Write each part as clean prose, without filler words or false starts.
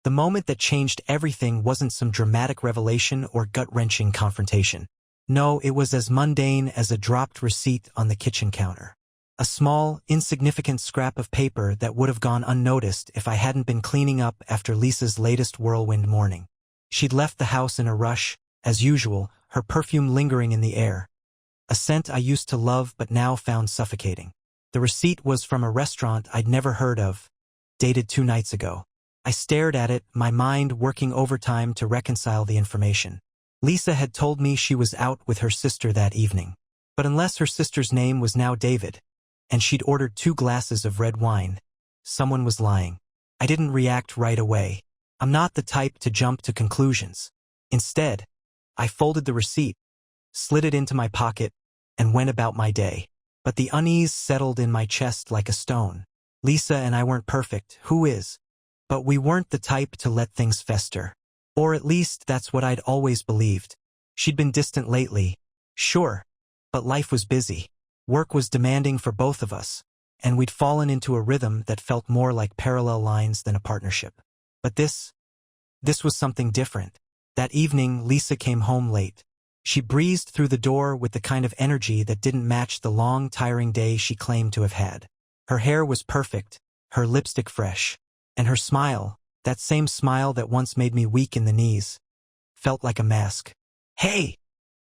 The moment that changed everything wasn't some dramatic revelation or gut-wrenching confrontation. No, it was as mundane as a dropped receipt on the kitchen counter. A small, insignificant scrap of paper that would have gone unnoticed if I hadn't been cleaning up after Lisa's latest whirlwind morning. She'd left the house in a rush, as usual, her perfume lingering in the air. A scent I used to love but now found suffocating. The receipt was from a restaurant I'd never heard of, dated 2 nights ago. I stared at it, my mind working overtime to reconcile the information. Lisa had told me she was out with her sister that evening. But unless her sister's name was now David, and she'd ordered 2 glasses of red wine, someone was lying. I didn't react right away. I'm not the type to jump to conclusions. Instead, I folded the receipt, slid it into my pocket, and went about my day. But the unease settled in my chest like a stone. Lisa and I weren't perfect, who is? But we weren't the type to let things fester. Or at least that's what I'd always believed. She'd been distant lately, sure, but life was busy. Work was demanding for both of us, and we'd fallen into a rhythm that felt more like parallel lines than a partnership. But this was something different. That evening, Lisa came home late. She breezed through the door with the kind of energy that didn't match the long, tiring day she claimed to have had. Her hair was perfect, her lipstick fresh, and her smile, that same smile that once made me weak in the knees, felt like a mask. "Hey!"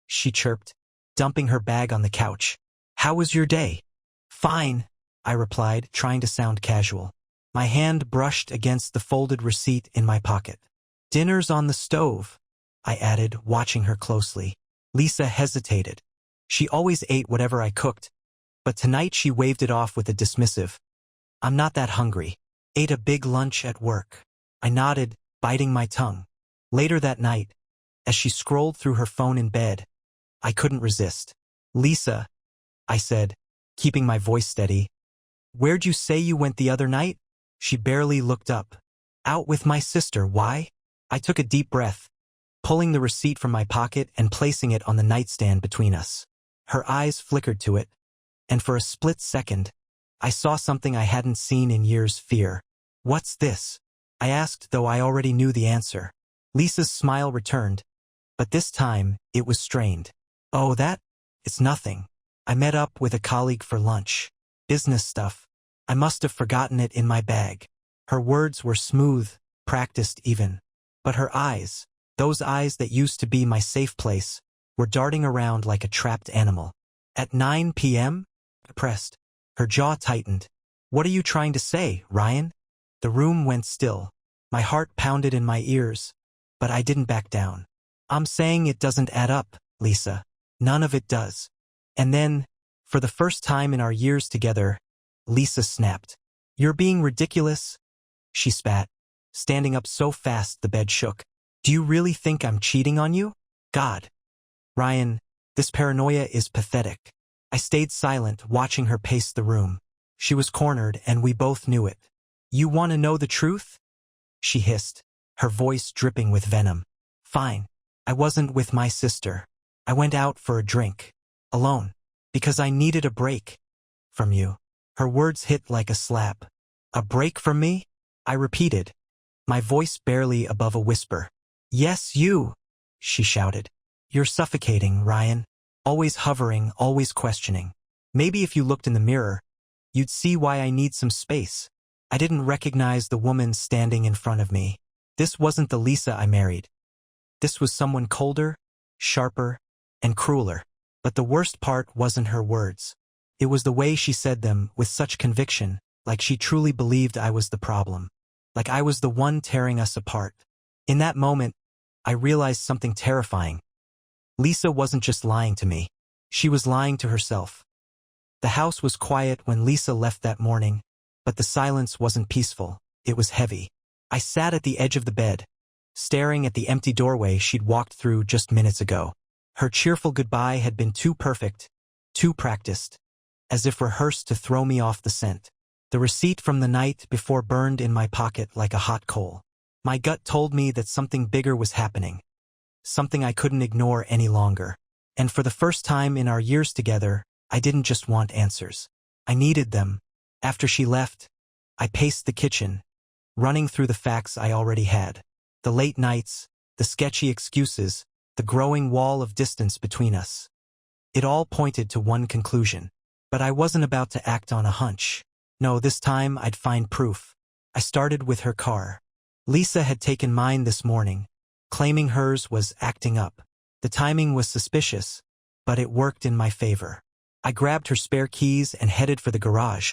she chirped, dumping her bag on the couch. "How was your day?" "Fine," I replied, trying to sound casual. My hand brushed against the folded receipt in my pocket. "Dinner's on the stove," I added, watching her closely. Lisa hesitated. She always ate whatever I cooked, but tonight she waved it off with a dismissive, "I'm not that hungry. Ate a big lunch at work." I nodded, biting my tongue. Later that night, as she scrolled through her phone in bed, I couldn't resist. "Lisa," I said, keeping my voice steady, "where'd you say you went the other night?" She barely looked up. "Out with my sister, why?" I took a deep breath, pulling the receipt from my pocket and placing it on the nightstand between us. Her eyes flickered to it, and for a split second, I saw something I hadn't seen in years: fear. "What's this?" I asked, though I already knew the answer. Lisa's smile returned, but this time it was strained. "Oh, it's nothing. I met up with a colleague for lunch. Business stuff. I must have forgotten it in my bag." Her words were smooth, practiced even. But her eyes, those eyes that used to be my safe place, were darting around like a trapped animal. "At 9 p.m.? I pressed. Her jaw tightened. "What are you trying to say, Ryan?" The room went still. My heart pounded in my ears, but I didn't back down. "I'm saying it doesn't add up, Lisa. None of it does." And then, for the first time in our years together, Lisa snapped. "You're being ridiculous," she spat, standing up so fast the bed shook. "Do you really think I'm cheating on you? God. Ryan, this paranoia is pathetic." I stayed silent, watching her pace the room. She was cornered, and we both knew it. "You want to know the truth?" she hissed, her voice dripping with venom. "Fine. I wasn't with my sister. I went out for a drink. Alone. Because I needed a break. From you." Her words hit like a slap. "A break from me?" I repeated, my voice barely above a whisper. "Yes, you," she shouted. "You're suffocating, Ryan. Always hovering, always questioning. Maybe if you looked in the mirror, you'd see why I need some space." I didn't recognize the woman standing in front of me. This wasn't the Lisa I married. This was someone colder, sharper, and crueler. But the worst part wasn't her words. It was the way she said them, with such conviction, like she truly believed I was the problem. Like I was the one tearing us apart. In that moment, I realized something terrifying. Lisa wasn't just lying to me. She was lying to herself. The house was quiet when Lisa left that morning, but the silence wasn't peaceful. It was heavy. I sat at the edge of the bed, staring at the empty doorway she'd walked through just minutes ago. Her cheerful goodbye had been too perfect, too practiced, as if rehearsed to throw me off the scent. The receipt from the night before burned in my pocket like a hot coal. My gut told me that something bigger was happening, something I couldn't ignore any longer. And for the first time in our years together, I didn't just want answers. I needed them. After she left, I paced the kitchen, running through the facts I already had. The late nights, the sketchy excuses, the growing wall of distance between us. It all pointed to one conclusion. But I wasn't about to act on a hunch. No, this time I'd find proof. I started with her car. Lisa had taken mine this morning, claiming hers was acting up. The timing was suspicious, but it worked in my favor. I grabbed her spare keys and headed for the garage,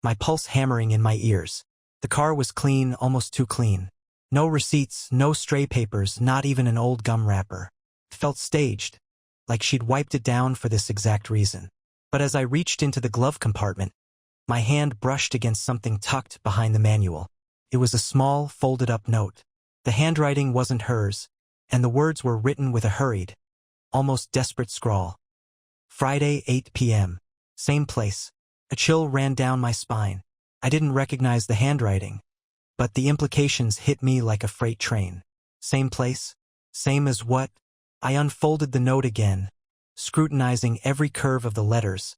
my pulse hammering in my ears. The car was clean, almost too clean. No receipts, no stray papers, not even an old gum wrapper. It felt staged, like she'd wiped it down for this exact reason. But as I reached into the glove compartment, my hand brushed against something tucked behind the manual. It was a small, folded-up note. The handwriting wasn't hers, and the words were written with a hurried, almost desperate scrawl. Friday, 8 p.m. Same place. A chill ran down my spine. I didn't recognize the handwriting, but the implications hit me like a freight train. Same place? Same as what? I unfolded the note again, scrutinizing every curve of the letters,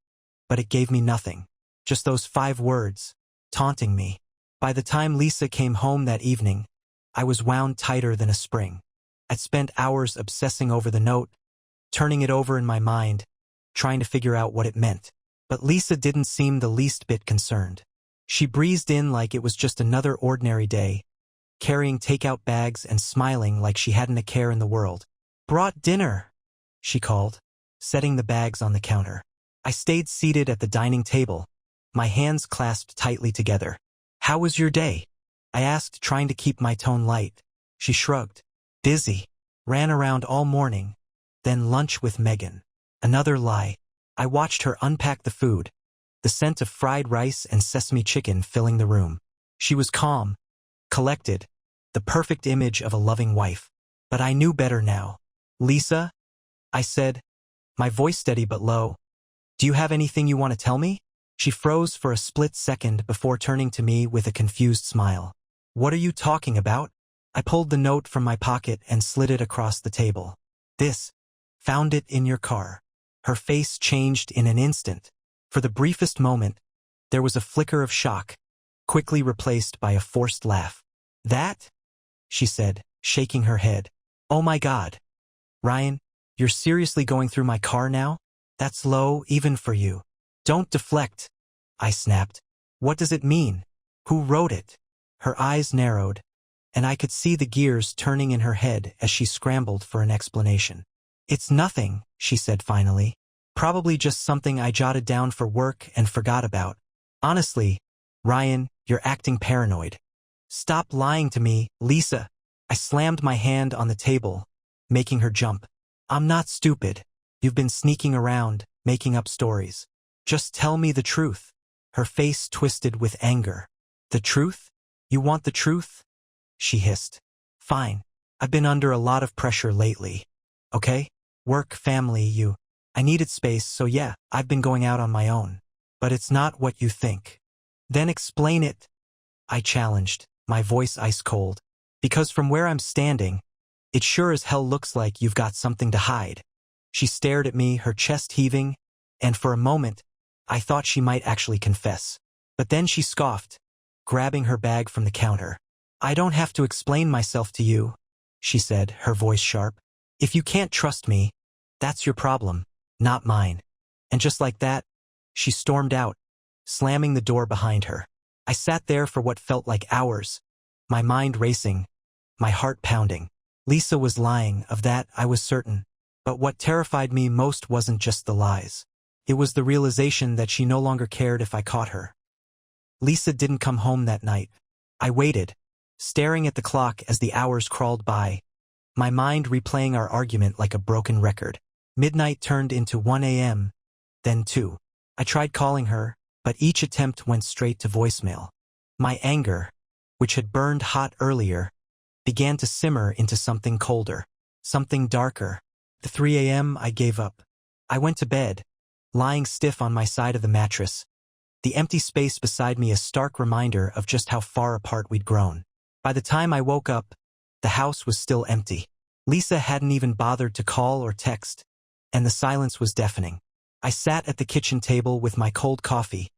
but it gave me nothing. Just those 5 words, taunting me. By the time Lisa came home that evening, I was wound tighter than a spring. I'd spent hours obsessing over the note, turning it over in my mind, trying to figure out what it meant. But Lisa didn't seem the least bit concerned. She breezed in like it was just another ordinary day, carrying takeout bags and smiling like she hadn't a care in the world. "Brought dinner," she called, setting the bags on the counter. I stayed seated at the dining table, my hands clasped tightly together. "How was your day?" I asked, trying to keep my tone light. She shrugged. "Busy. Ran around all morning. Then lunch with Megan." Another lie. I watched her unpack the food, the scent of fried rice and sesame chicken filling the room. She was calm, collected, the perfect image of a loving wife. But I knew better now. "Lisa," I said, my voice steady but low, "do you have anything you want to tell me?" She froze for a split second before turning to me with a confused smile. "What are you talking about?" I pulled the note from my pocket and slid it across the table. "This. Found it in your car." Her face changed in an instant. For the briefest moment, there was a flicker of shock, quickly replaced by a forced laugh. "That?" she said, shaking her head. "Oh my God. Ryan, you're seriously going through my car now? That's low, even for you." "Don't deflect," I snapped. "What does it mean? Who wrote it?" Her eyes narrowed, and I could see the gears turning in her head as she scrambled for an explanation. "It's nothing," she said finally. "Probably just something I jotted down for work and forgot about. Honestly, Ryan, you're acting paranoid." "Stop lying to me, Lisa." I slammed my hand on the table, making her jump. "I'm not stupid. You've been sneaking around, making up stories. Just tell me the truth." Her face twisted with anger. "The truth? You want the truth?" she hissed. "Fine. I've been under a lot of pressure lately. Okay? Work, family, I needed space, so yeah, I've been going out on my own. But it's not what you think." "Then explain it," I challenged, my voice ice cold. "Because from where I'm standing, it sure as hell looks like you've got something to hide." She stared at me, her chest heaving, and for a moment, I thought she might actually confess. But then she scoffed, grabbing her bag from the counter. "I don't have to explain myself to you," she said, her voice sharp. "If you can't trust me, that's your problem, not mine." And just like that, she stormed out, slamming the door behind her. I sat there for what felt like hours, my mind racing, my heart pounding. Lisa was lying, of that I was certain. But what terrified me most wasn't just the lies. It was the realization that she no longer cared if I caught her. Lisa didn't come home that night. I waited, staring at the clock as the hours crawled by, my mind replaying our argument like a broken record. Midnight turned into 1 a.m., then 2. I tried calling her, but each attempt went straight to voicemail. My anger, which had burned hot earlier, began to simmer into something colder, something darker. At 3 a.m., I gave up. I went to bed, lying stiff on my side of the mattress, the empty space beside me a stark reminder of just how far apart we'd grown. By the time I woke up, the house was still empty. Lisa hadn't even bothered to call or text, and the silence was deafening. I sat at the kitchen table with my cold coffee,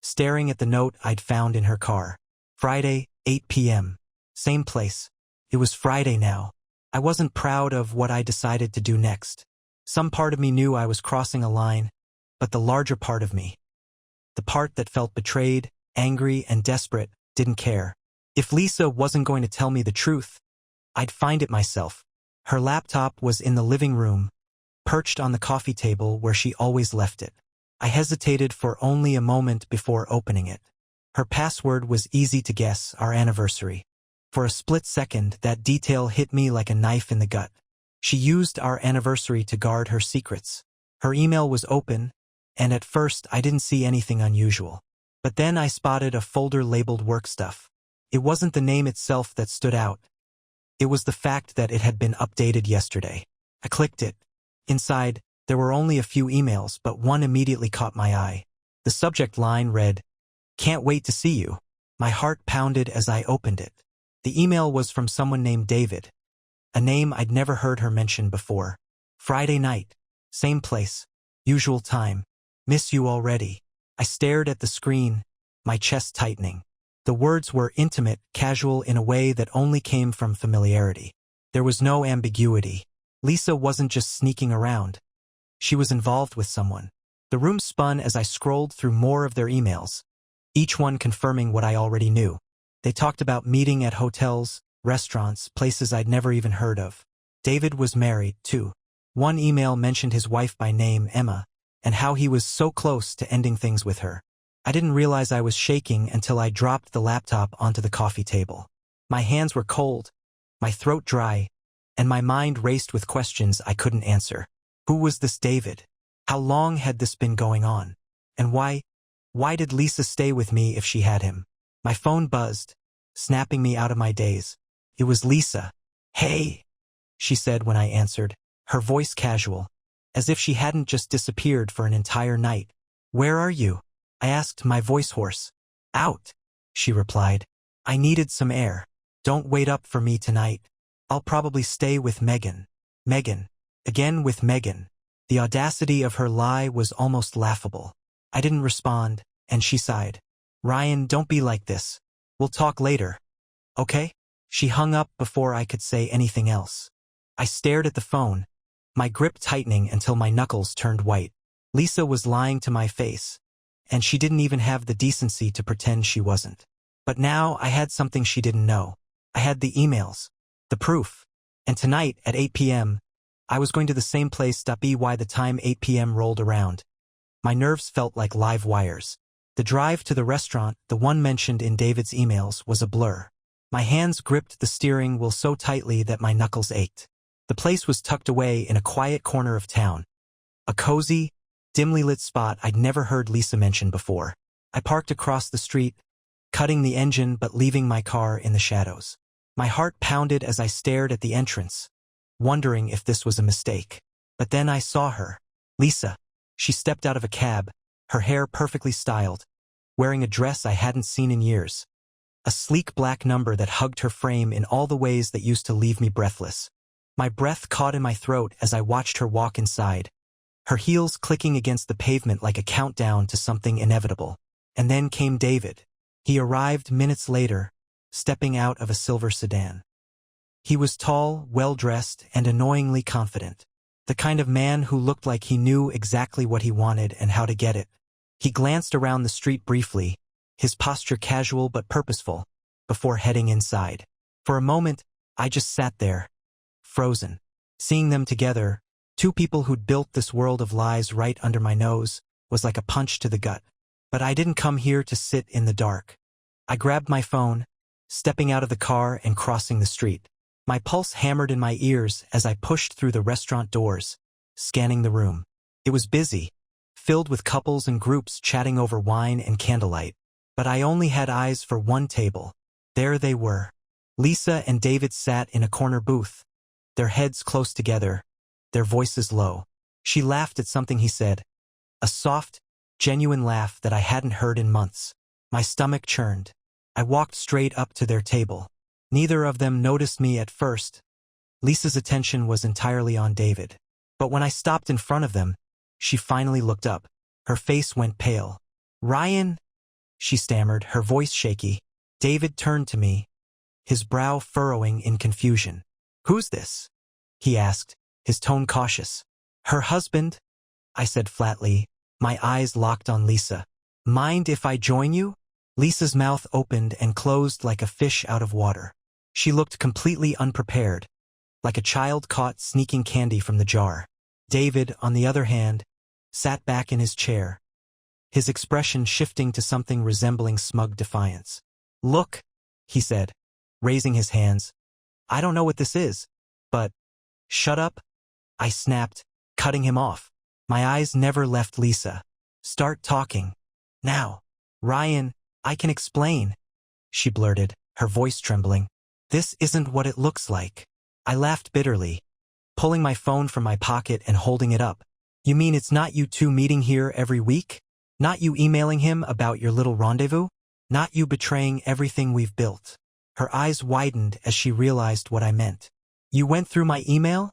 staring at the note I'd found in her car. Friday, 8 p.m. Same place. It was Friday now. I wasn't proud of what I decided to do next. Some part of me knew I was crossing a line, but the larger part of me, the part that felt betrayed, angry, and desperate, didn't care. If Lisa wasn't going to tell me the truth, I'd find it myself. Her laptop was in the living room, perched on the coffee table where she always left it. I hesitated for only a moment before opening it. Her password was easy to guess, our anniversary. For a split second, that detail hit me like a knife in the gut. She used our anniversary to guard her secrets. Her email was open, and at first I didn't see anything unusual. But then I spotted a folder labeled work stuff. It wasn't the name itself that stood out. It was the fact that it had been updated yesterday. I clicked it. Inside, there were only a few emails, but one immediately caught my eye. The subject line read, "Can't wait to see you." My heart pounded as I opened it. The email was from someone named David, a name I'd never heard her mention before. Friday night. Same place. Usual time. Miss you already. I stared at the screen, my chest tightening. The words were intimate, casual in a way that only came from familiarity. There was no ambiguity. Lisa wasn't just sneaking around. She was involved with someone. The room spun as I scrolled through more of their emails, each one confirming what I already knew. They talked about meeting at hotels, restaurants, places I'd never even heard of. David was married, too. One email mentioned his wife by name, Emma, and how he was so close to ending things with her. I didn't realize I was shaking until I dropped the laptop onto the coffee table. My hands were cold, my throat dry, and my mind raced with questions I couldn't answer. Who was this David? How long had this been going on? And why did Lisa stay with me if she had him? My phone buzzed, snapping me out of my daze. It was Lisa. "Hey," she said when I answered, her voice casual, as if she hadn't just disappeared for an entire night. "Where are you?" I asked, my voice hoarse. "Out," she replied. "I needed some air. Don't wait up for me tonight. I'll probably stay with Megan." Megan. Again with Megan. The audacity of her lie was almost laughable. I didn't respond, and she sighed. "Ryan, don't be like this. We'll talk later. Okay?" She hung up before I could say anything else. I stared at the phone, my grip tightening until my knuckles turned white. Lisa was lying to my face, and she didn't even have the decency to pretend she wasn't. But now I had something she didn't know. I had the emails, the proof, and tonight at 8 p.m., I was going to the same place. By the time 8 p.m. rolled around, my nerves felt like live wires. The drive to the restaurant, the one mentioned in David's emails, was a blur. My hands gripped the steering wheel so tightly that my knuckles ached. The place was tucked away in a quiet corner of town. A cozy, dimly lit spot I'd never heard Lisa mention before. I parked across the street, cutting the engine but leaving my car in the shadows. My heart pounded as I stared at the entrance, wondering if this was a mistake. But then I saw her. Lisa. She stepped out of a cab, her hair perfectly styled, wearing a dress I hadn't seen in years. A sleek black number that hugged her frame in all the ways that used to leave me breathless. My breath caught in my throat as I watched her walk inside, her heels clicking against the pavement like a countdown to something inevitable. And then came David. He arrived minutes later, stepping out of a silver sedan. He was tall, well-dressed, and annoyingly confident. The kind of man who looked like he knew exactly what he wanted and how to get it. He glanced around the street briefly, his posture casual but purposeful, before heading inside. For a moment, I just sat there, frozen. Seeing them together, two people who'd built this world of lies right under my nose, was like a punch to the gut. But I didn't come here to sit in the dark. I grabbed my phone, stepping out of the car and crossing the street. My pulse hammered in my ears as I pushed through the restaurant doors, scanning the room. It was busy, filled with couples and groups chatting over wine and candlelight. But I only had eyes for one table. There they were. Lisa and David sat in a corner booth, their heads close together, their voices low. She laughed at something he said, a soft, genuine laugh that I hadn't heard in months. My stomach churned. I walked straight up to their table. Neither of them noticed me at first. Lisa's attention was entirely on David. But when I stopped in front of them, she finally looked up. Her face went pale. "Ryan?" she stammered, her voice shaky. David turned to me, his brow furrowing in confusion. "Who's this?" he asked, his tone cautious. "Her husband," I said flatly, my eyes locked on Lisa. "Mind if I join you?" Lisa's mouth opened and closed like a fish out of water. She looked completely unprepared, like a child caught sneaking candy from the jar. David, on the other hand, sat back in his chair, his expression shifting to something resembling smug defiance. "Look," he said, raising his hands. "I don't know what this is, but—" "Shut up," I snapped, cutting him off. My eyes never left Lisa. "Start talking. Now." "Ryan, I can explain," she blurted, her voice trembling. "This isn't what it looks like." I laughed bitterly, pulling my phone from my pocket and holding it up. "You mean it's not you two meeting here every week? Not you emailing him about your little rendezvous? Not you betraying everything we've built?" Her eyes widened as she realized what I meant. "You went through my email?"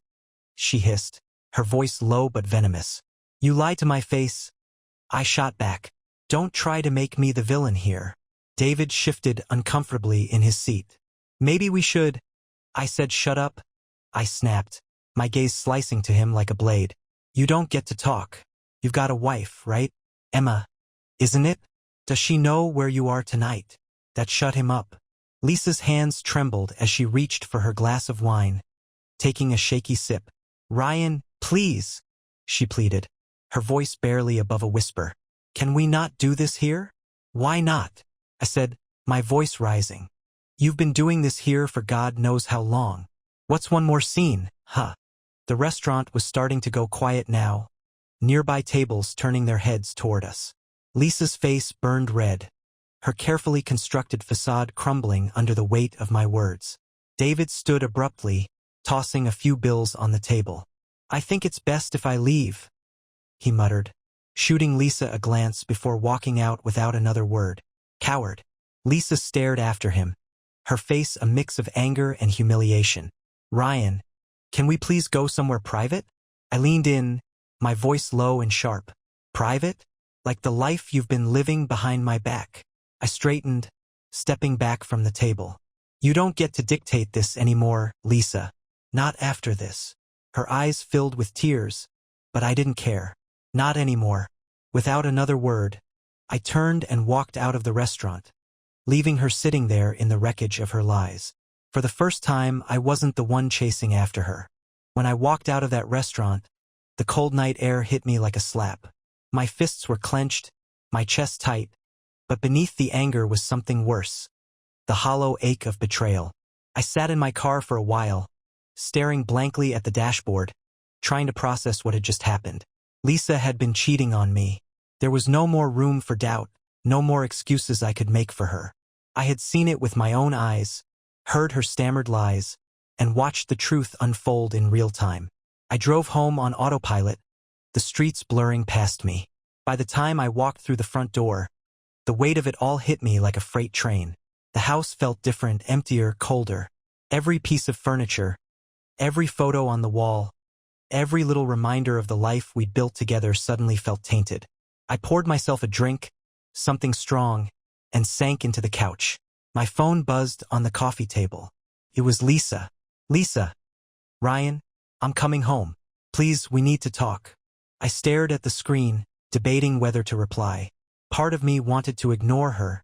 she hissed, her voice low but venomous. "You lied to my face." I shot back. "Don't try to make me the villain here." David shifted uncomfortably in his seat. "Maybe we should." I said. "Shut up," I snapped, my gaze slicing to him like a blade. "You don't get to talk. You've got a wife, right? Emma, isn't it? Does she know where you are tonight?" That shut him up. Lisa's hands trembled as she reached for her glass of wine, taking a shaky sip. "Ryan, please," she pleaded, her voice barely above a whisper. "Can we not do this here?" "Why not?" I said, my voice rising. "You've been doing this here for God knows how long. What's one more scene, huh?" The restaurant was starting to go quiet now, nearby tables turning their heads toward us. Lisa's face burned red, her carefully constructed facade crumbling under the weight of my words. David stood abruptly, tossing a few bills on the table. "I think it's best if I leave," he muttered, shooting Lisa a glance before walking out without another word. "Coward." Lisa stared after him, her face a mix of anger and humiliation. "Ryan, can we please go somewhere private?" I leaned in, my voice low and sharp. "Private? Like the life you've been living behind my back?" I straightened, stepping back from the table. "You don't get to dictate this anymore, Lisa. Not after this." Her eyes filled with tears, but I didn't care. Not anymore. Without another word, I turned and walked out of the restaurant, leaving her sitting there in the wreckage of her lies. For the first time, I wasn't the one chasing after her. When I walked out of that restaurant, the cold night air hit me like a slap. My fists were clenched, my chest tight, but beneath the anger was something worse. The hollow ache of betrayal. I sat in my car for a while, staring blankly at the dashboard, trying to process what had just happened. Lisa had been cheating on me. There was no more room for doubt, no more excuses I could make for her. I had seen it with my own eyes, heard her stammered lies, and watched the truth unfold in real time. I drove home on autopilot, the streets blurring past me. By the time I walked through the front door, the weight of it all hit me like a freight train. The house felt different, emptier, colder. Every piece of furniture, every photo on the wall, every little reminder of the life we'd built together suddenly felt tainted. I poured myself a drink, something strong, and sank into the couch. My phone buzzed on the coffee table. It was Lisa. "Lisa. Ryan, I'm coming home. Please, we need to talk." I stared at the screen, debating whether to reply. Part of me wanted to ignore her,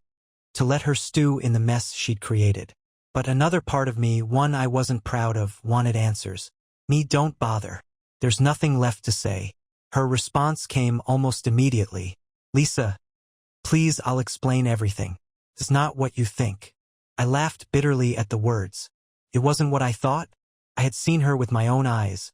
to let her stew in the mess she'd created. But another part of me, one I wasn't proud of, wanted answers. "Me, don't bother. There's nothing left to say." Her response came almost immediately. "Lisa, please, I'll explain everything. It's not what you think." I laughed bitterly at the words. It wasn't what I thought. I had seen her with my own eyes,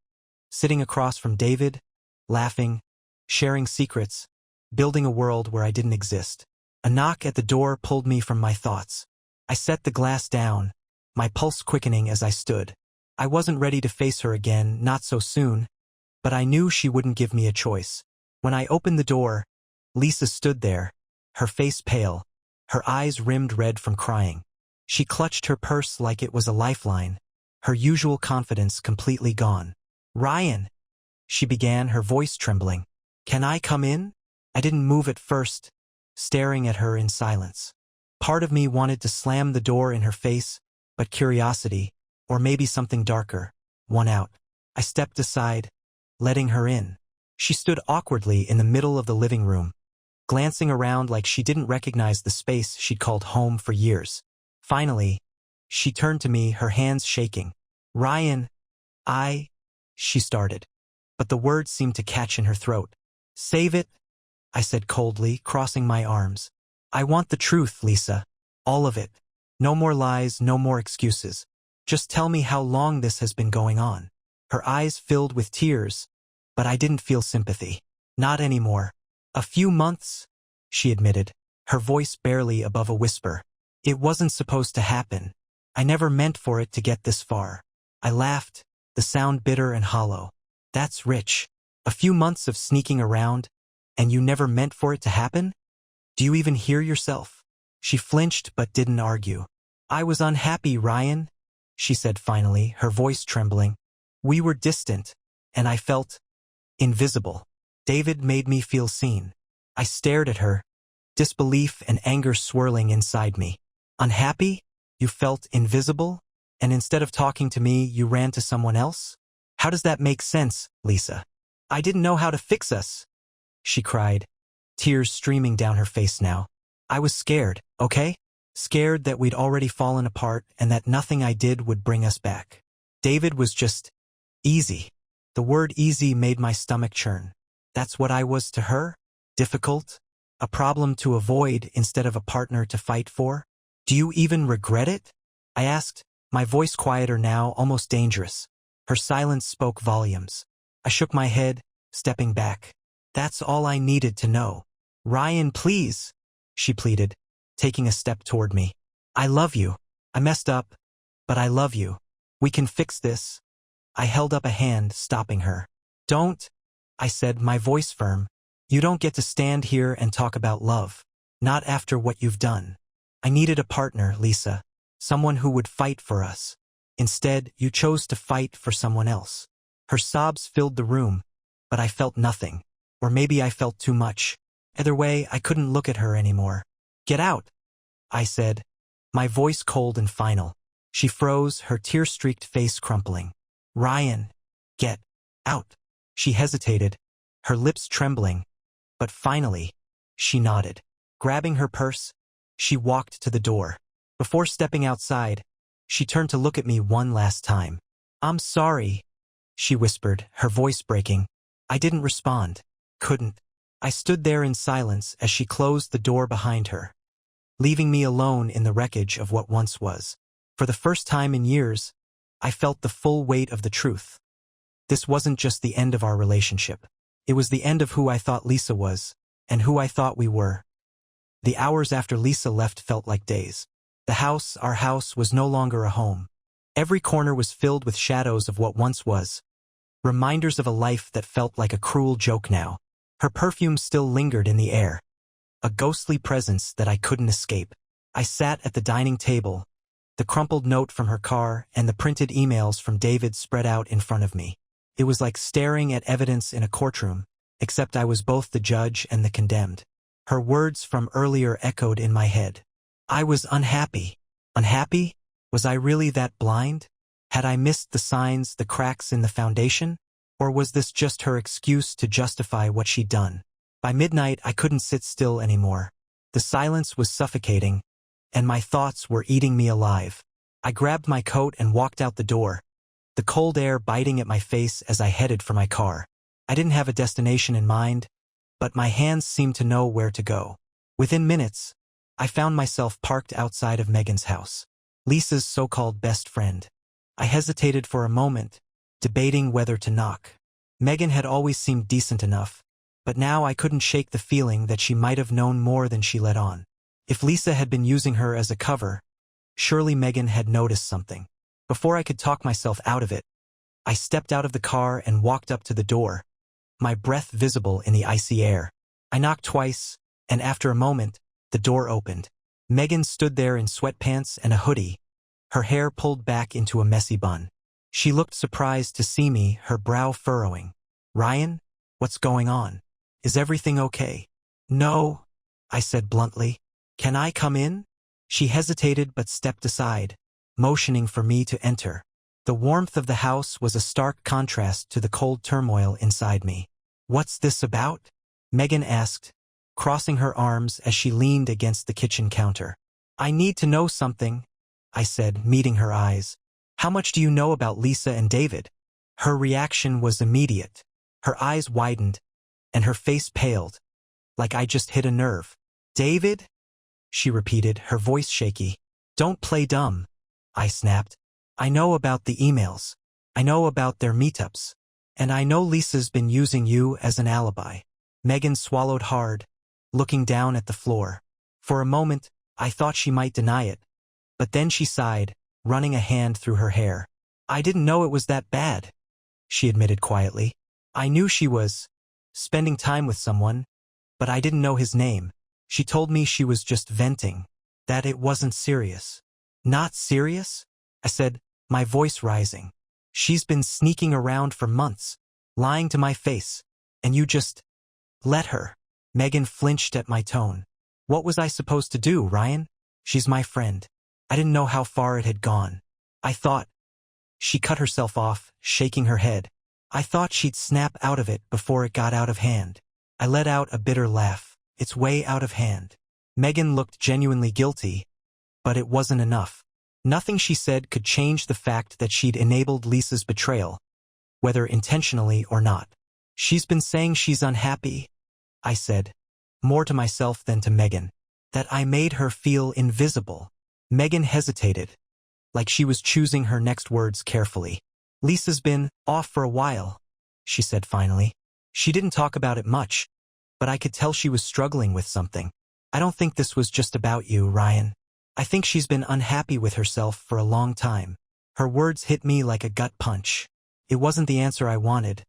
sitting across from David, laughing, sharing secrets, building a world where I didn't exist. A knock at the door pulled me from my thoughts. I set the glass down, my pulse quickening as I stood. I wasn't ready to face her again, not so soon, but I knew she wouldn't give me a choice. When I opened the door, Lisa stood there, her face pale, her eyes rimmed red from crying. She clutched her purse like it was a lifeline, her usual confidence completely gone. "Ryan," she began, her voice trembling. "Can I come in?" I didn't move at first, staring at her in silence. Part of me wanted to slam the door in her face, but curiosity, or maybe something darker, won out. I stepped aside, letting her in. She stood awkwardly in the middle of the living room, glancing around like she didn't recognize the space she'd called home for years. Finally, she turned to me, her hands shaking. "Ryan, she started, but the words seemed to catch in her throat. "Save it," I said coldly, crossing my arms. "I want the truth, Lisa. All of it. No more lies, no more excuses. Just tell me how long this has been going on." Her eyes filled with tears, but I didn't feel sympathy. "Not anymore. A few months," she admitted, her voice barely above a whisper. "It wasn't supposed to happen. I never meant for it to get this far." I laughed, the sound bitter and hollow. "That's rich. A few months of sneaking around, and you never meant for it to happen? Do you even hear yourself?" She flinched but didn't argue. "I was unhappy, Ryan," she said finally, her voice trembling. "We were distant, and I felt invisible. David made me feel seen." I stared at her, disbelief and anger swirling inside me. "Unhappy? You felt invisible? And instead of talking to me, you ran to someone else? How does that make sense, Lisa?" "I didn't know how to fix us," she cried, tears streaming down her face now. "I was scared, okay? Scared that we'd already fallen apart and that nothing I did would bring us back. David was just easy." The word easy made my stomach churn. That's what I was to her? Difficult? A problem to avoid instead of a partner to fight for? "Do you even regret it?" I asked, my voice quieter now, almost dangerous. Her silence spoke volumes. I shook my head, stepping back. "That's all I needed to know." "Ryan, please," she pleaded, taking a step toward me. "I love you. I messed up, but I love you. We can fix this." I held up a hand, stopping her. "Don't," I said, my voice firm. "You don't get to stand here and talk about love. Not after what you've done. I needed a partner, Lisa. Someone who would fight for us. Instead, you chose to fight for someone else." Her sobs filled the room, but I felt nothing. Or maybe I felt too much. Either way, I couldn't look at her anymore. "Get out," I said, my voice cold and final. She froze, her tear-streaked face crumpling. "Ryan, get out." She hesitated, her lips trembling, but finally, she nodded. Grabbing her purse, she walked to the door. Before stepping outside, she turned to look at me one last time. "I'm sorry," she whispered, her voice breaking. I didn't respond. Couldn't. I stood there in silence as she closed the door behind her, leaving me alone in the wreckage of what once was. For the first time in years, I felt the full weight of the truth. This wasn't just the end of our relationship. It was the end of who I thought Lisa was, and who I thought we were. The hours after Lisa left felt like days. The house, our house, was no longer a home. Every corner was filled with shadows of what once was, reminders of a life that felt like a cruel joke now. Her perfume still lingered in the air, a ghostly presence that I couldn't escape. I sat at the dining table, the crumpled note from her car and the printed emails from David spread out in front of me. It was like staring at evidence in a courtroom, except I was both the judge and the condemned. Her words from earlier echoed in my head. I was unhappy. Unhappy? Was I really that blind? Had I missed the signs, the cracks in the foundation? Or was this just her excuse to justify what she'd done? By midnight, I couldn't sit still anymore. The silence was suffocating, and my thoughts were eating me alive. I grabbed my coat and walked out the door, the cold air biting at my face as I headed for my car. I didn't have a destination in mind, but my hands seemed to know where to go. Within minutes, I found myself parked outside of Megan's house, Lisa's so-called best friend. I hesitated for a moment, debating whether to knock. Megan had always seemed decent enough, but now I couldn't shake the feeling that she might have known more than she let on. If Lisa had been using her as a cover, surely Megan had noticed something. Before I could talk myself out of it, I stepped out of the car and walked up to the door, my breath visible in the icy air. I knocked twice, and after a moment, the door opened. Megan stood there in sweatpants and a hoodie, her hair pulled back into a messy bun. She looked surprised to see me, her brow furrowing. "Ryan, what's going on? Is everything okay?" "No," I said bluntly. "Can I come in?" She hesitated but stepped aside, motioning for me to enter. The warmth of the house was a stark contrast to the cold turmoil inside me. "What's this about?" Megan asked, crossing her arms as she leaned against the kitchen counter. "I need to know something," I said, meeting her eyes. "How much do you know about Lisa and David?" Her reaction was immediate. Her eyes widened, and her face paled, like I just hit a nerve. "David?" she repeated, her voice shaky. "Don't play dumb," I snapped. "I know about the emails. I know about their meetups. And I know Lisa's been using you as an alibi." Megan swallowed hard, looking down at the floor. For a moment, I thought she might deny it. But then she sighed, running a hand through her hair. "I didn't know it was that bad," she admitted quietly. "I knew she was spending time with someone, but I didn't know his name. She told me she was just venting, that it wasn't serious." "Not serious?" I said, my voice rising. "She's been sneaking around for months, lying to my face, and you just let her." Megan flinched at my tone. "What was I supposed to do, Ryan? She's my friend." I didn't know how far it had gone. I thought. She cut herself off, shaking her head. "I thought she'd snap out of it before it got out of hand." I let out a bitter laugh. "It's way out of hand." Megan looked genuinely guilty, but it wasn't enough. Nothing she said could change the fact that she'd enabled Lisa's betrayal, whether intentionally or not. "She's been saying she's unhappy," I said, more to myself than to Megan. "That I made her feel invisible." Megan hesitated, like she was choosing her next words carefully. "Lisa's been off for a while," she said finally. "She didn't talk about it much, but I could tell she was struggling with something. I don't think this was just about you, Ryan. I think she's been unhappy with herself for a long time." Her words hit me like a gut punch. It wasn't the answer I wanted,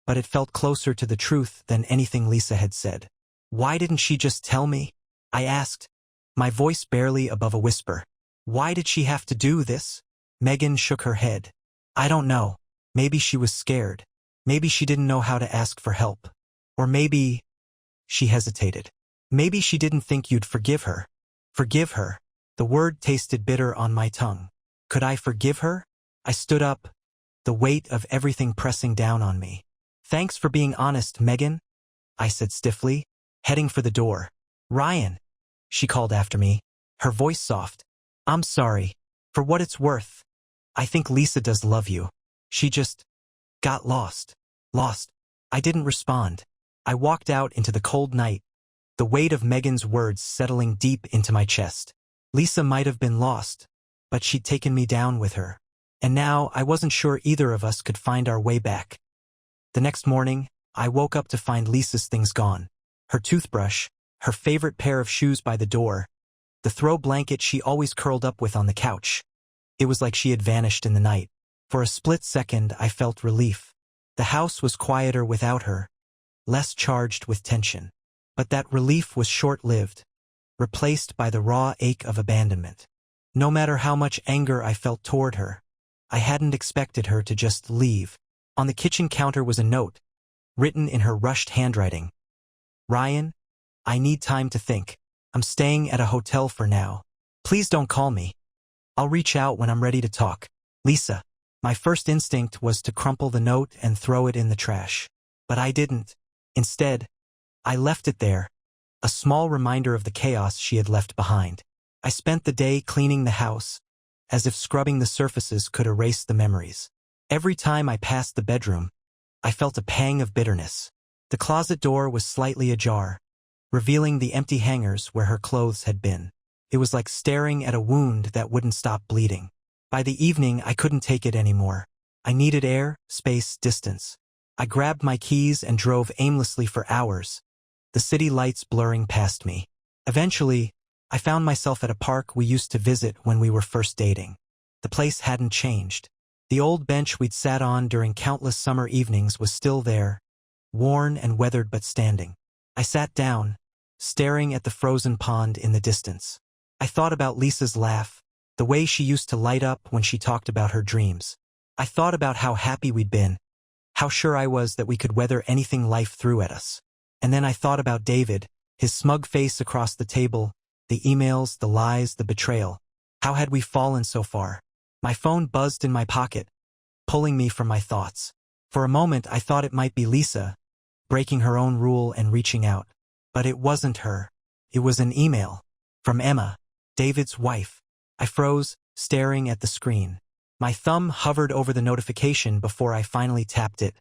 but it felt closer to the truth than anything Lisa had said. "Why didn't she just tell me?" I asked, my voice barely above a whisper. "Why did she have to do this?" Megan shook her head. "I don't know. Maybe she was scared. Maybe she didn't know how to ask for help. Or maybe—" she hesitated. "Maybe she didn't think you'd forgive her." Forgive her. The word tasted bitter on my tongue. Could I forgive her? I stood up, the weight of everything pressing down on me. "Thanks for being honest, Megan," I said stiffly, heading for the door. "Ryan," she called after me, her voice soft. "I'm sorry. For what it's worth, I think Lisa does love you. She just got lost." Lost. I didn't respond. I walked out into the cold night, the weight of Megan's words settling deep into my chest. Lisa might have been lost, but she'd taken me down with her. And now I wasn't sure either of us could find our way back. The next morning, I woke up to find Lisa's things gone. Her toothbrush, her favorite pair of shoes by the door, the throw blanket she always curled up with on the couch. It was like she had vanished in the night. For a split second, I felt relief. The house was quieter without her, less charged with tension. But that relief was short-lived, replaced by the raw ache of abandonment. No matter how much anger I felt toward her, I hadn't expected her to just leave. On the kitchen counter was a note, written in her rushed handwriting. "Ryan, I need time to think. I'm staying at a hotel for now. Please don't call me. I'll reach out when I'm ready to talk. Lisa." My first instinct was to crumple the note and throw it in the trash. But I didn't. Instead, I left it there, a small reminder of the chaos she had left behind. I spent the day cleaning the house, as if scrubbing the surfaces could erase the memories. Every time I passed the bedroom, I felt a pang of bitterness. The closet door was slightly ajar, revealing the empty hangers where her clothes had been. It was like staring at a wound that wouldn't stop bleeding. By the evening, I couldn't take it anymore. I needed air, space, distance. I grabbed my keys and drove aimlessly for hours, the city lights blurring past me. Eventually, I found myself at a park we used to visit when we were first dating. The place hadn't changed. The old bench we'd sat on during countless summer evenings was still there, worn and weathered but standing. I sat down, staring at the frozen pond in the distance. I thought about Lisa's laugh, the way she used to light up when she talked about her dreams. I thought about how happy we'd been, how sure I was that we could weather anything life threw at us. And then I thought about David, his smug face across the table, The emails, the lies, the betrayal. How had we fallen so far? My phone buzzed in my pocket, pulling me from my thoughts. For a moment I thought it might be Lisa, breaking her own rule and reaching out. But it wasn't her. It was an email. From Emma, David's wife. I froze, staring at the screen. My thumb hovered over the notification before I finally tapped it,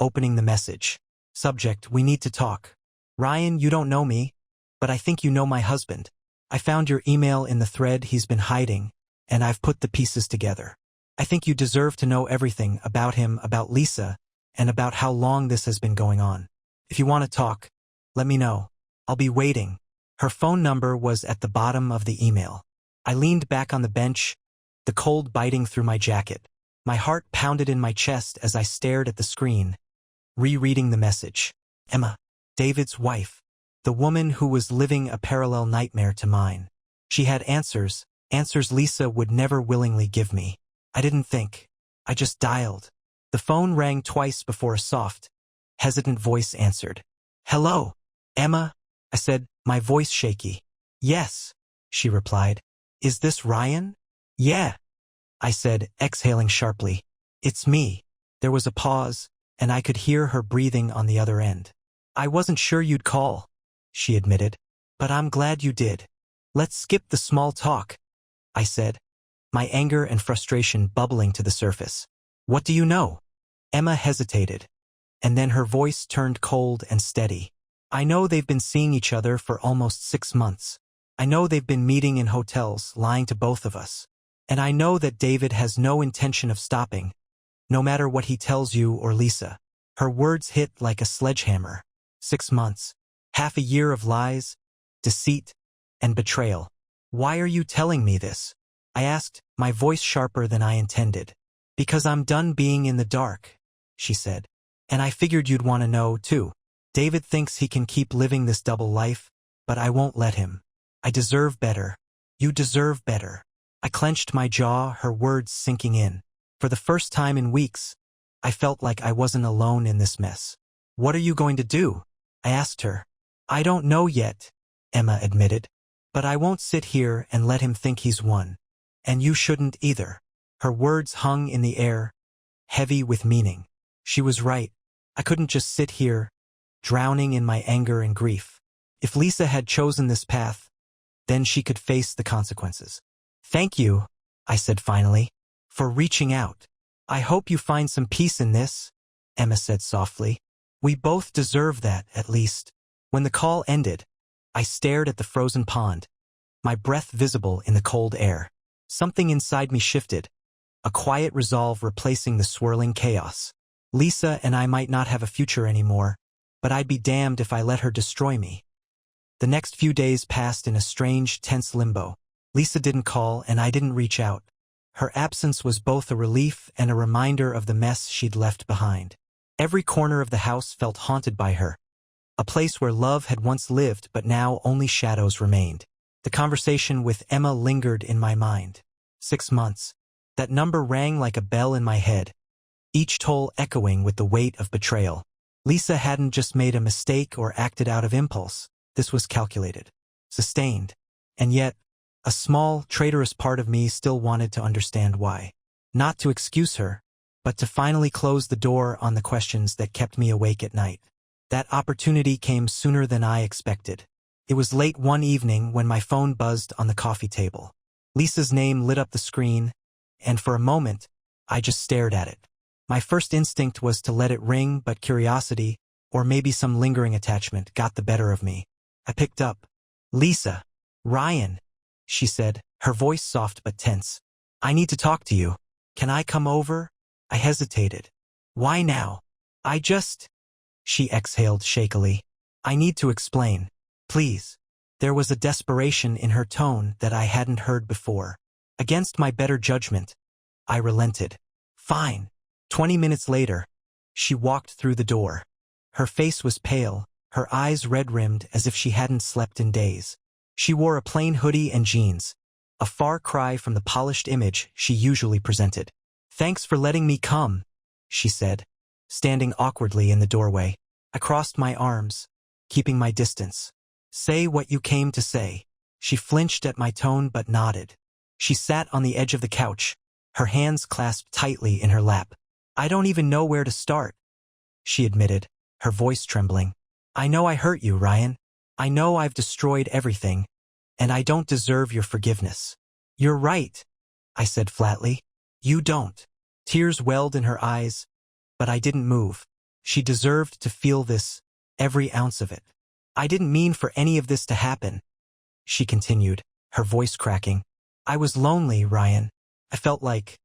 opening the message. Subject: we need to talk. Ryan, you don't know me, but I think you know my husband. I found your email in the thread he's been hiding, and I've put the pieces together. I think you deserve to know everything about him, about Lisa, and about how long this has been going on. If you want to talk, let me know. I'll be waiting. Her phone number was at the bottom of the email. I leaned back on the bench, the cold biting through my jacket. My heart pounded in my chest as I stared at the screen, rereading the message. Emma, David's wife, the woman who was living a parallel nightmare to mine. She had answers Lisa would never willingly give me. I didn't think. I just dialed. The phone rang twice before a soft, hesitant voice answered. Hello, Emma, I said, my voice shaky. Yes, she replied. Is this Ryan? Yeah, I said, exhaling sharply. It's me. There was a pause, and I could hear her breathing on the other end. I wasn't sure you'd call, she admitted, but I'm glad you did. Let's skip the small talk, I said, my anger and frustration bubbling to the surface. What do you know? Emma hesitated, and then her voice turned cold and steady. I know they've been seeing each other for almost 6 months. I know they've been meeting in hotels, lying to both of us. And I know that David has no intention of stopping, no matter what he tells you or Lisa. Her words hit like a sledgehammer. 6 months, half a year of lies, deceit, and betrayal. Why are you telling me this? I asked, my voice sharper than I intended. Because I'm done being in the dark, she said. And I figured you'd want to know, too. David thinks he can keep living this double life, but I won't let him. I deserve better. You deserve better. I clenched my jaw, her words sinking in. For the first time in weeks, I felt like I wasn't alone in this mess. What are you going to do? I asked her. I don't know yet, Emma admitted. But I won't sit here and let him think he's won. And you shouldn't either. Her words hung in the air, heavy with meaning. She was right. I couldn't just sit here, drowning in my anger and grief. If Lisa had chosen this path, then she could face the consequences. Thank you, I said finally, for reaching out. I hope you find some peace in this, Emma said softly. We both deserve that, at least. When the call ended, I stared at the frozen pond, my breath visible in the cold air. Something inside me shifted, a quiet resolve replacing the swirling chaos. Lisa and I might not have a future anymore, but I'd be damned if I let her destroy me. The next few days passed in a strange, tense limbo. Lisa didn't call and I didn't reach out. Her absence was both a relief and a reminder of the mess she'd left behind. Every corner of the house felt haunted by her, a place where love had once lived but now only shadows remained. The conversation with Emma lingered in my mind. 6 months. That number rang like a bell in my head, each toll echoing with the weight of betrayal. Lisa hadn't just made a mistake or acted out of impulse. This was calculated, sustained, and yet, a small, traitorous part of me still wanted to understand why. Not to excuse her, but to finally close the door on the questions that kept me awake at night. That opportunity came sooner than I expected. It was late one evening when my phone buzzed on the coffee table. Lisa's name lit up the screen, and for a moment, I just stared at it. My first instinct was to let it ring, but curiosity, or maybe some lingering attachment, got the better of me. I picked up. Lisa. Ryan, she said, her voice soft but tense. I need to talk to you. Can I come over? I hesitated. Why now? She exhaled shakily. I need to explain. Please. There was a desperation in her tone that I hadn't heard before. Against my better judgment, I relented. Fine. 20 minutes later, she walked through the door. Her face was pale, her eyes red-rimmed as if she hadn't slept in days. She wore a plain hoodie and jeans, a far cry from the polished image she usually presented. Thanks for letting me come, she said, standing awkwardly in the doorway. I crossed my arms, keeping my distance. Say what you came to say. She flinched at my tone but nodded. She sat on the edge of the couch, her hands clasped tightly in her lap. I don't even know where to start, she admitted, her voice trembling. I know I hurt you, Ryan. I know I've destroyed everything, and I don't deserve your forgiveness. You're right, I said flatly. You don't. Tears welled in her eyes, but I didn't move. She deserved to feel this, every ounce of it. I didn't mean for any of this to happen, she continued, her voice cracking. I was lonely, Ryan. I felt like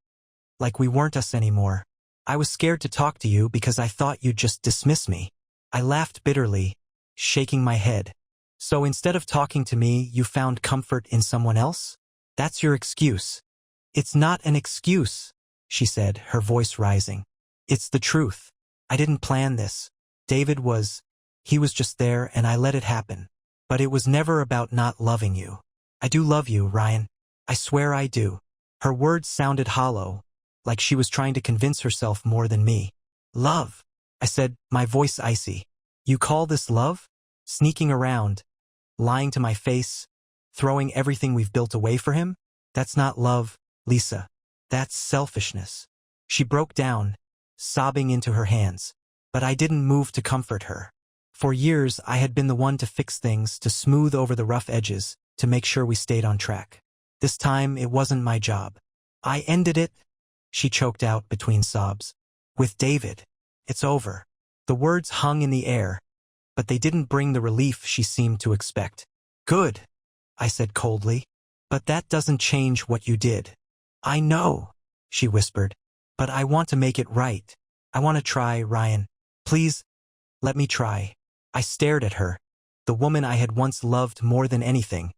we weren't us anymore. I was scared to talk to you because I thought you'd just dismiss me. I laughed bitterly, shaking my head. So instead of talking to me, you found comfort in someone else? That's your excuse. It's not an excuse, she said, her voice rising. It's the truth. I didn't plan this. He was just there and I let it happen. But it was never about not loving you. I do love you, Ryan. I swear I do. Her words sounded hollow, like she was trying to convince herself more than me. Love, I said, my voice icy. You call this love? Sneaking around, lying to my face, throwing everything we've built away for him? That's not love, Lisa. That's selfishness. She broke down, sobbing into her hands. But I didn't move to comfort her. For years, I had been the one to fix things, to smooth over the rough edges, to make sure we stayed on track. This time, it wasn't my job. I ended it, she choked out between sobs. With David. It's over. The words hung in the air, but they didn't bring the relief she seemed to expect. Good, I said coldly. But that doesn't change what you did. I know, she whispered. But I want to make it right. I want to try, Ryan. Please, let me try. I stared at her, the woman I had once loved more than anything,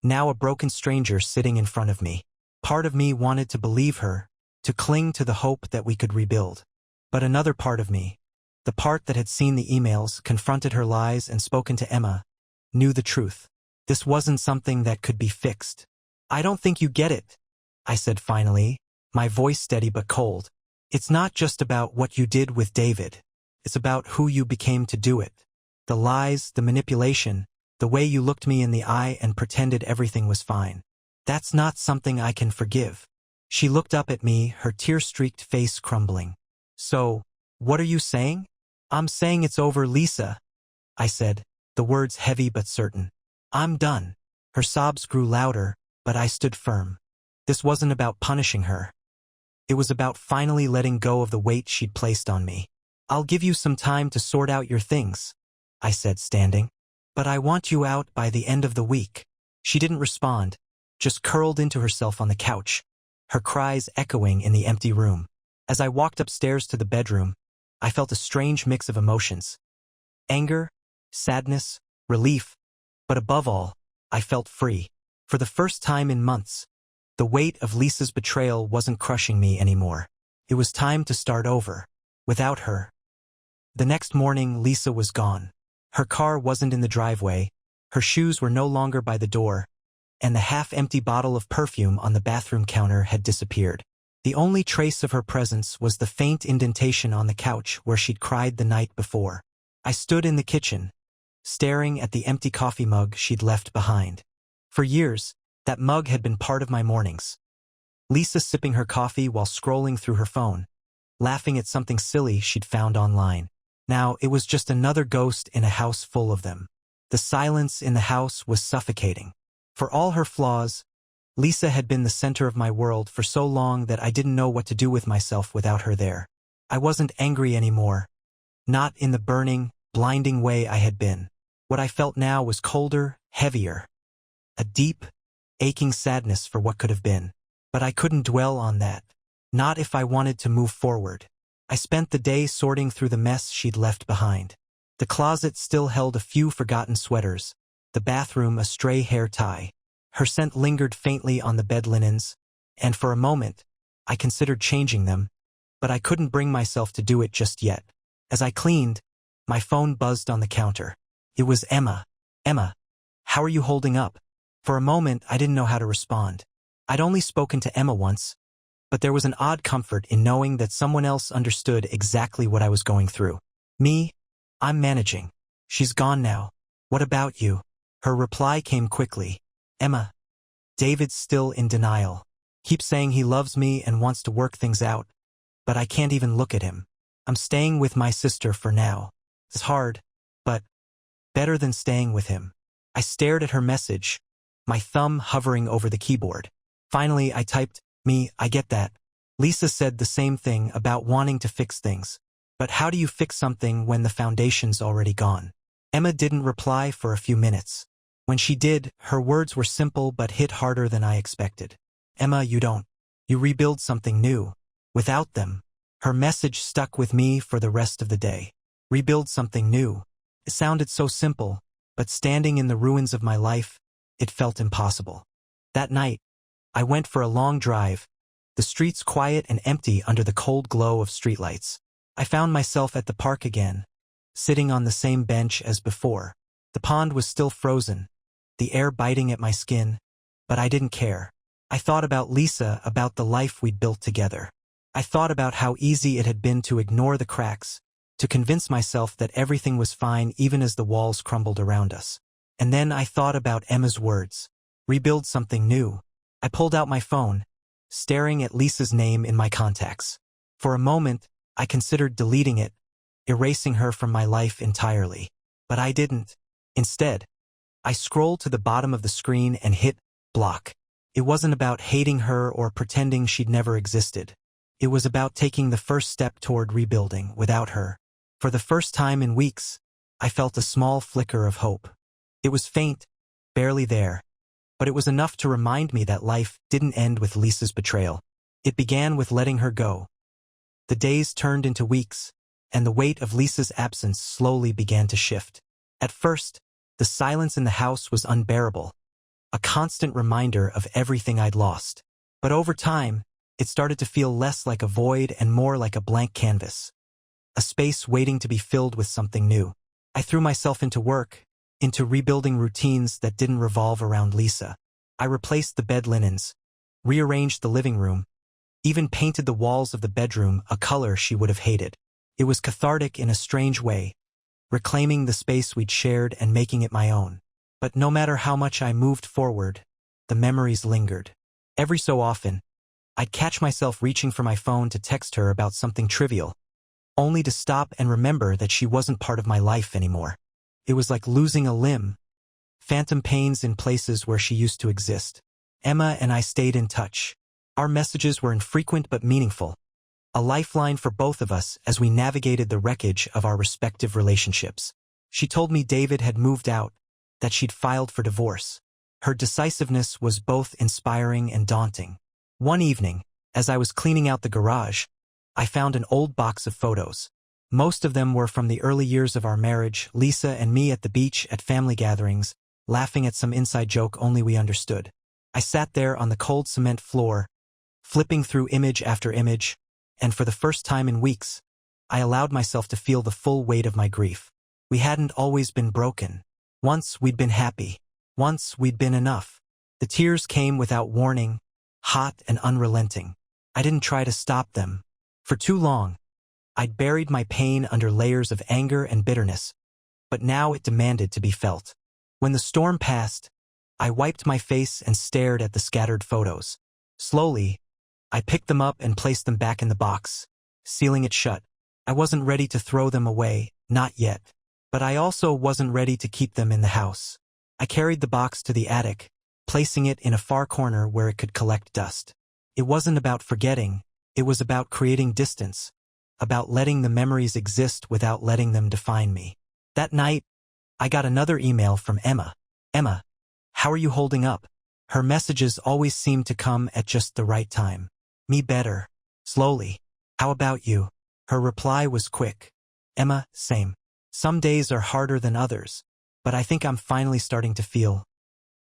now a broken stranger sitting in front of me. Part of me wanted to believe her, to cling to the hope that we could rebuild. But another part of me, the part that had seen the emails, confronted her lies and spoken to Emma, knew the truth. This wasn't something that could be fixed. I don't think you get it, I said finally, my voice steady but cold. It's not just about what you did with David. It's about who you became to do it. The lies, the manipulation, the way you looked me in the eye and pretended everything was fine. That's not something I can forgive. She looked up at me, her tear-streaked face crumbling. So, what are you saying? I'm saying it's over, Lisa, I said, the words heavy but certain. I'm done. Her sobs grew louder, but I stood firm. This wasn't about punishing her. It was about finally letting go of the weight she'd placed on me. I'll give you some time to sort out your things, I said, standing. But I want you out by the end of the week. She didn't respond, just curled into herself on the couch, her cries echoing in the empty room. As I walked upstairs to the bedroom, I felt a strange mix of emotions. Anger, sadness, relief, but above all, I felt free. For the first time in months, the weight of Lisa's betrayal wasn't crushing me anymore. It was time to start over, without her. The next morning, Lisa was gone. Her car wasn't in the driveway, her shoes were no longer by the door, and the half-empty bottle of perfume on the bathroom counter had disappeared. The only trace of her presence was the faint indentation on the couch where she'd cried the night before. I stood in the kitchen, staring at the empty coffee mug she'd left behind. For years, that mug had been part of my mornings. Lisa sipping her coffee while scrolling through her phone, laughing at something silly she'd found online. Now, it was just another ghost in a house full of them. The silence in the house was suffocating. For all her flaws, Lisa had been the center of my world for so long that I didn't know what to do with myself without her there. I wasn't angry anymore. Not in the burning, blinding way I had been. What I felt now was colder, heavier. A deep, aching sadness for what could have been. But I couldn't dwell on that. Not if I wanted to move forward. I spent the day sorting through the mess she'd left behind. The closet still held a few forgotten sweaters, the bathroom a stray hair tie. Her scent lingered faintly on the bed linens, and for a moment, I considered changing them, but I couldn't bring myself to do it just yet. As I cleaned, my phone buzzed on the counter. It was Emma. Emma, how are you holding up? For a moment, I didn't know how to respond. I'd only spoken to Emma once, but there was an odd comfort in knowing that someone else understood exactly what I was going through. Me? I'm managing. She's gone now. What about you? Her reply came quickly. Emma. David's still in denial. Keeps saying he loves me and wants to work things out, but I can't even look at him. I'm staying with my sister for now. It's hard, but better than staying with him. I stared at her message, my thumb hovering over the keyboard. Finally, I typed, "Me, I get that." Lisa said the same thing about wanting to fix things. But how do you fix something when the foundation's already gone? Emma didn't reply for a few minutes. When she did, her words were simple but hit harder than I expected. "Emma, you don't. You rebuild something new. Without them." Her message stuck with me for the rest of the day. Rebuild something new. It sounded so simple, but standing in the ruins of my life, it felt impossible. That night, I went for a long drive, the streets quiet and empty under the cold glow of streetlights. I found myself at the park again, sitting on the same bench as before. The pond was still frozen, the air biting at my skin, but I didn't care. I thought about Lisa, about the life we'd built together. I thought about how easy it had been to ignore the cracks, to convince myself that everything was fine even as the walls crumbled around us. And then I thought about Emma's words. Rebuild something new. I pulled out my phone, staring at Lisa's name in my contacts. For a moment, I considered deleting it, erasing her from my life entirely. But I didn't. Instead, I scrolled to the bottom of the screen and hit block. It wasn't about hating her or pretending she'd never existed. It was about taking the first step toward rebuilding without her. For the first time in weeks, I felt a small flicker of hope. It was faint, barely there, but it was enough to remind me that life didn't end with Lisa's betrayal. It began with letting her go. The days turned into weeks, and the weight of Lisa's absence slowly began to shift. At first, the silence in the house was unbearable, a constant reminder of everything I'd lost. But over time, it started to feel less like a void and more like a blank canvas, a space waiting to be filled with something new. I threw myself into work, into rebuilding routines that didn't revolve around Lisa. I replaced the bed linens, rearranged the living room, even painted the walls of the bedroom a color she would have hated. It was cathartic in a strange way, reclaiming the space we'd shared and making it my own. But no matter how much I moved forward, the memories lingered. Every so often, I'd catch myself reaching for my phone to text her about something trivial, only to stop and remember that she wasn't part of my life anymore. It was like losing a limb, phantom pains in places where she used to exist. Emma and I stayed in touch. Our messages were infrequent but meaningful, a lifeline for both of us as we navigated the wreckage of our respective relationships. She told me David had moved out, that she'd filed for divorce. Her decisiveness was both inspiring and daunting. One evening, as I was cleaning out the garage, I found an old box of photos. Most of them were from the early years of our marriage, Lisa and me at the beach, at family gatherings, laughing at some inside joke only we understood. I sat there on the cold cement floor, flipping through image after image, and for the first time in weeks, I allowed myself to feel the full weight of my grief. We hadn't always been broken. Once we'd been happy. Once we'd been enough. The tears came without warning, hot and unrelenting. I didn't try to stop them. For too long, I'd buried my pain under layers of anger and bitterness, but now it demanded to be felt. When the storm passed, I wiped my face and stared at the scattered photos. Slowly, I picked them up and placed them back in the box, sealing it shut. I wasn't ready to throw them away, not yet. But I also wasn't ready to keep them in the house. I carried the box to the attic, placing it in a far corner where it could collect dust. It wasn't about forgetting, it was about creating distance, about letting the memories exist without letting them define me. That night, I got another email from Emma. "Emma, how are you holding up?" Her messages always seemed to come at just the right time. "Me better. Slowly. How about you?" Her reply was quick. "Emma, same. Some days are harder than others, but I think I'm finally starting to feel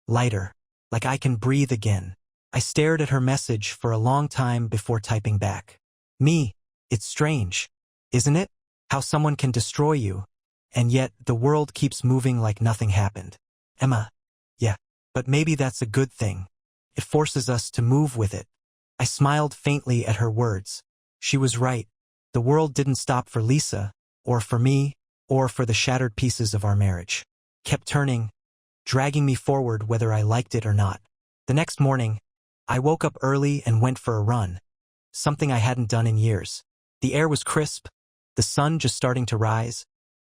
lighter, like I can breathe again." I stared at her message for a long time before typing back. "Me, it's strange, isn't it? How someone can destroy you, and yet the world keeps moving like nothing happened." Emma, yeah, but maybe that's a good thing. It forces us to move with it. I smiled faintly at her words. She was right. The world didn't stop for Lisa, or for me, or for the shattered pieces of our marriage. Kept turning, dragging me forward whether I liked it or not. The next morning, I woke up early and went for a run, something I hadn't done in years. The air was crisp, the sun just starting to rise,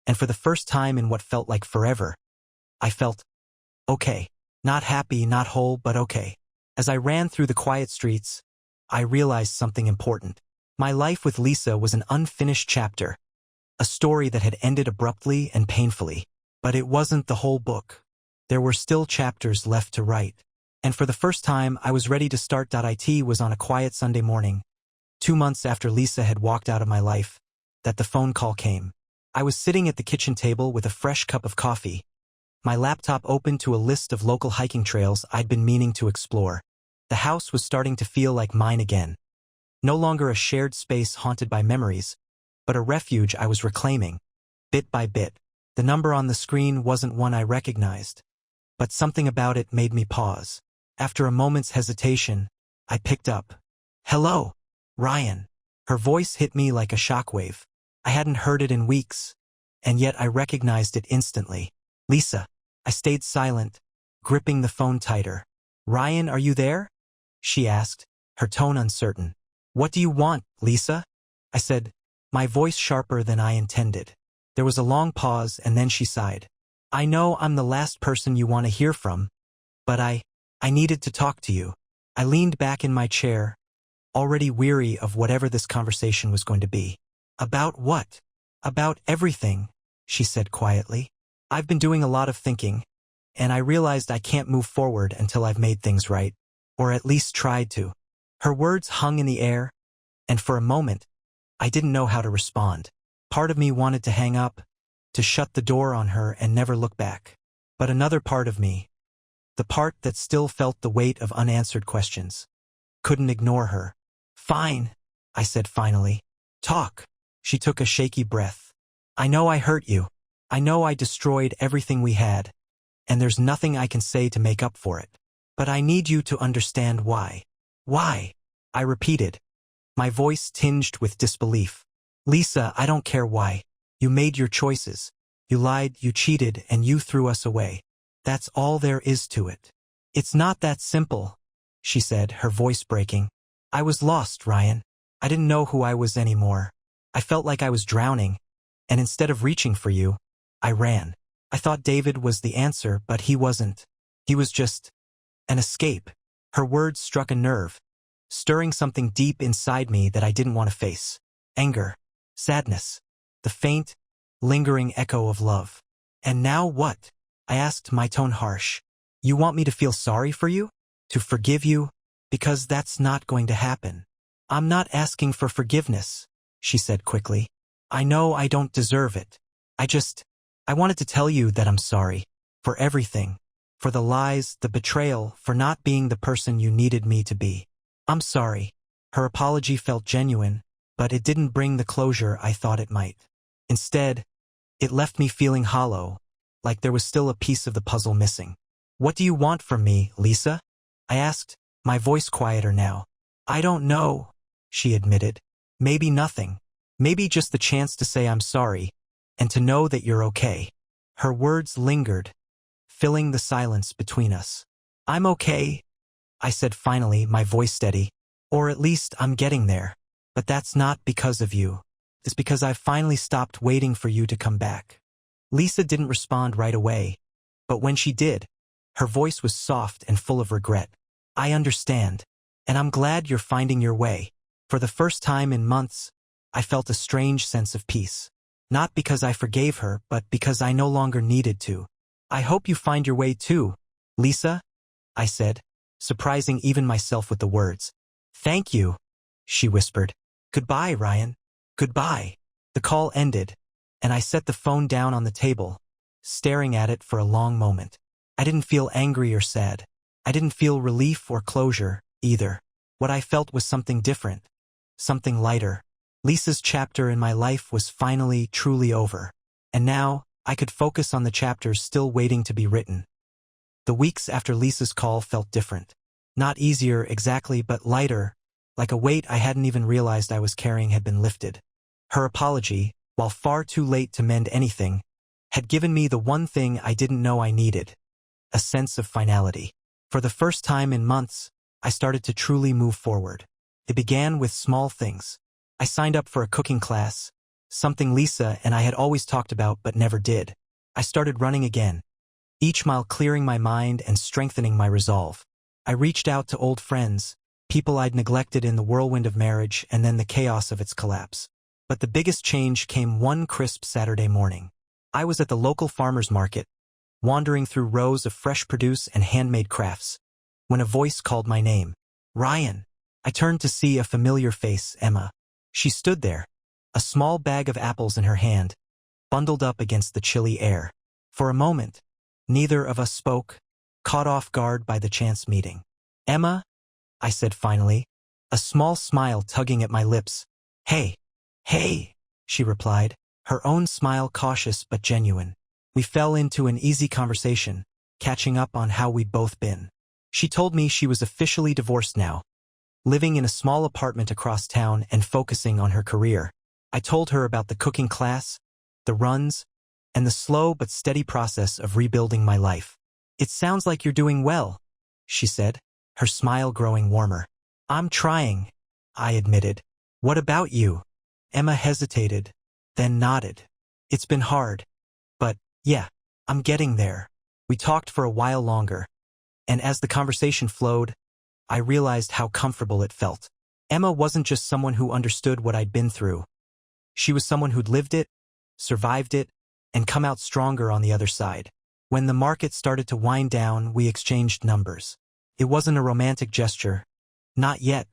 and for the first time in what felt like forever, I felt okay. Not happy, not whole, but okay. As I ran through the quiet streets, I realized something important. My life with Lisa was an unfinished chapter, a story that had ended abruptly and painfully. But it wasn't the whole book. There were still chapters left to write. And for the first time I was ready to start. It was on a quiet Sunday morning, 2 months after Lisa had walked out of my life, that the phone call came. I was sitting at the kitchen table with a fresh cup of coffee, my laptop open to a list of local hiking trails I'd been meaning to explore. The house was starting to feel like mine again. No longer a shared space haunted by memories, but a refuge I was reclaiming, bit by bit. The number on the screen wasn't one I recognized, but something about it made me pause. After a moment's hesitation, I picked up. "Hello, Ryan." Her voice hit me like a shockwave. I hadn't heard it in weeks, and yet I recognized it instantly. "Lisa." I stayed silent, gripping the phone tighter. "Ryan, are you there?" she asked, her tone uncertain. "What do you want, Lisa?" I said, my voice sharper than I intended. There was a long pause, and then she sighed. "I know I'm the last person you want to hear from, but I needed to talk to you." I leaned back in my chair, already weary of whatever this conversation was going to be. "About what?" "About everything," she said quietly. "I've been doing a lot of thinking, and I realized I can't move forward until I've made things right, or at least tried to." Her words hung in the air, and for a moment, I didn't know how to respond. Part of me wanted to hang up, to shut the door on her and never look back. But another part of me, the part that still felt the weight of unanswered questions, couldn't ignore her. "Fine," I said finally. "Talk." She took a shaky breath. "I know I hurt you. I know I destroyed everything we had, and there's nothing I can say to make up for it. But I need you to understand why." "Why?" I repeated, my voice tinged with disbelief. "Lisa, I don't care why. You made your choices. You lied, you cheated, and you threw us away. That's all there is to it." "It's not that simple," she said, her voice breaking. "I was lost, Ryan. I didn't know who I was anymore. I felt like I was drowning, and instead of reaching for you, I ran. I thought David was the answer, but he wasn't. He was just an escape." Her words struck a nerve, stirring something deep inside me that I didn't want to face. Anger, sadness, the faint, lingering echo of love. "And now what?" I asked, my tone harsh. "You want me to feel sorry for you? To forgive you? Because that's not going to happen." "I'm not asking for forgiveness," she said quickly. "I know I don't deserve it. I wanted to tell you that I'm sorry. For everything. For the lies, the betrayal, for not being the person you needed me to be. I'm sorry." Her apology felt genuine, but it didn't bring the closure I thought it might. Instead, it left me feeling hollow, like there was still a piece of the puzzle missing. "What do you want from me, Lisa?" I asked, my voice quieter now. "I don't know," she admitted. "Maybe nothing. Maybe just the chance to say I'm sorry, and to know that you're okay." Her words lingered, filling the silence between us. "I'm okay," I said finally, my voice steady. "Or at least I'm getting there. But that's not because of you. It's because I've finally stopped waiting for you to come back." Lisa didn't respond right away, but when she did, her voice was soft and full of regret. "I understand, and I'm glad you're finding your way." For the first time in months, I felt a strange sense of peace. Not because I forgave her, but because I no longer needed to. "I hope you find your way too, Lisa," I said, surprising even myself with the words. "Thank you," she whispered. "Goodbye, Ryan. Goodbye." The call ended, and I set the phone down on the table, staring at it for a long moment. I didn't feel angry or sad. I didn't feel relief or closure, either. What I felt was something different, something lighter. Lisa's chapter in my life was finally, truly over. And now, I could focus on the chapters still waiting to be written. The weeks after Lisa's call felt different. Not easier exactly, but lighter, like a weight I hadn't even realized I was carrying had been lifted. Her apology, while far too late to mend anything, had given me the one thing I didn't know I needed. a sense of finality. For the first time in months, I started to truly move forward. It began with small things. I signed up for a cooking class, something Lisa and I had always talked about but never did. I started running again, each mile clearing my mind and strengthening my resolve. I reached out to old friends, people I'd neglected in the whirlwind of marriage and then the chaos of its collapse. But the biggest change came one crisp Saturday morning. I was at the local farmer's market, wandering through rows of fresh produce and handmade crafts, when a voice called my name. Ryan. I turned to see a familiar face, Emma. She stood there, a small bag of apples in her hand, bundled up against the chilly air. For a moment, neither of us spoke, caught off guard by the chance meeting. Emma, I said finally, a small smile tugging at my lips. Hey, she replied, her own smile cautious but genuine. We fell into an easy conversation, catching up on how we'd both been. She told me she was officially divorced now, living in a small apartment across town and focusing on her career. I told her about the cooking class, the runs, and the slow but steady process of rebuilding my life. It sounds like you're doing well, she said, her smile growing warmer. I'm trying, I admitted. What about you? Emma hesitated, then nodded. It's been hard, but yeah, I'm getting there. We talked for a while longer, and as the conversation flowed, I realized how comfortable it felt. Emma wasn't just someone who understood what I'd been through. She was someone who'd lived it, survived it, and come out stronger on the other side. When the market started to wind down, we exchanged numbers. It wasn't a romantic gesture, not yet,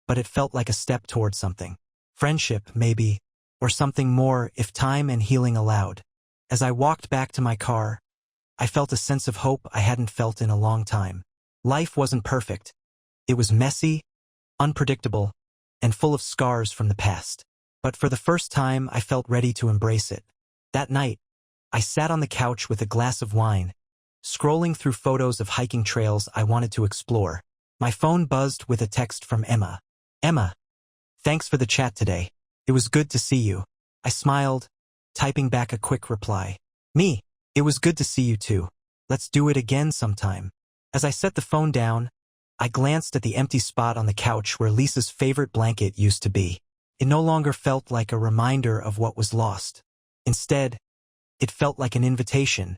but it felt like a step toward something. Friendship, maybe, or something more if time and healing allowed. As I walked back to my car, I felt a sense of hope I hadn't felt in a long time. Life wasn't perfect. It was messy, unpredictable, and full of scars from the past. But for the first time, I felt ready to embrace it. That night, I sat on the couch with a glass of wine, scrolling through photos of hiking trails I wanted to explore. My phone buzzed with a text from Emma. Emma, thanks for the chat today. It was good to see you. I smiled, typing back a quick reply. Me, it was good to see you too. Let's do it again sometime. As I set the phone down, I glanced at the empty spot on the couch where Lisa's favorite blanket used to be. It no longer felt like a reminder of what was lost. Instead, it felt like an invitation,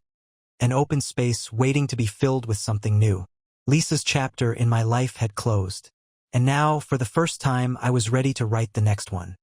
an open space waiting to be filled with something new. Lisa's chapter in my life had closed, and now, for the first time, I was ready to write the next one.